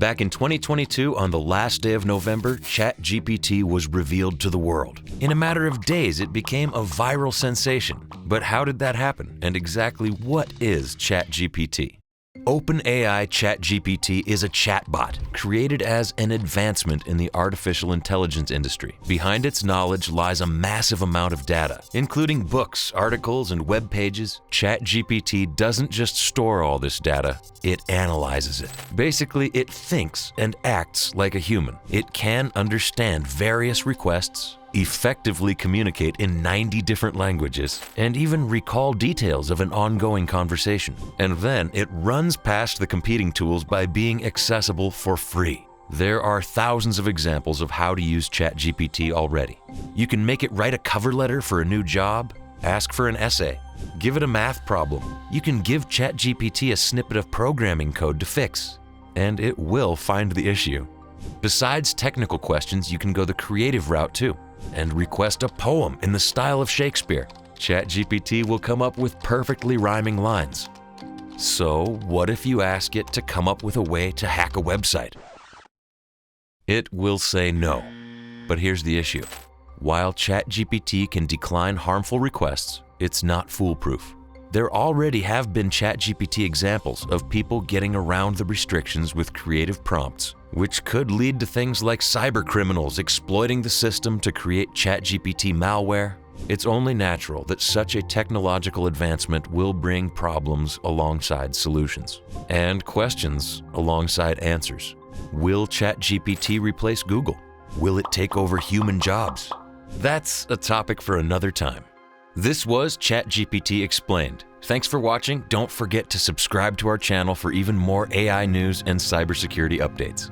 Back in 2022, on the last day of November, Chat GPT was revealed to the world. In a matter of days, it became a viral sensation. But how did that happen? And exactly what is Chat GPT? OpenAI Chat GPT is a chatbot created as an advancement in the artificial intelligence industry. Behind its knowledge lies a massive amount of data, including books, articles, and web pages. Chat GPT doesn't just store all this data, it analyzes it. Basically, it thinks and acts like a human. It can understand various requests, effectively communicate in 90 different languages, and even recall details of an ongoing conversation. And then it runs past the competing tools by being accessible for free. There are thousands of examples of how to use ChatGPT already. You can make it write a cover letter for a new job, ask for an essay, give it a math problem. You can give ChatGPT a snippet of programming code to fix, and it will find the issue. Besides technical questions, you can go the creative route too, and request a poem in the style of Shakespeare. ChatGPT will come up with perfectly rhyming lines. So, what if you ask it to come up with a way to hack a website? It will say no. But here's the issue. While ChatGPT can decline harmful requests, it's not foolproof. There already have been ChatGPT examples of people getting around the restrictions with creative prompts, which could lead to things like cybercriminals exploiting the system to create ChatGPT malware. It's only natural that such a technological advancement will bring problems alongside solutions, and questions alongside answers. Will ChatGPT replace Google? Will it take over human jobs? That's a topic for another time. This was ChatGPT Explained. Thanks for watching. Don't forget to subscribe to our channel for even more AI news and cybersecurity updates.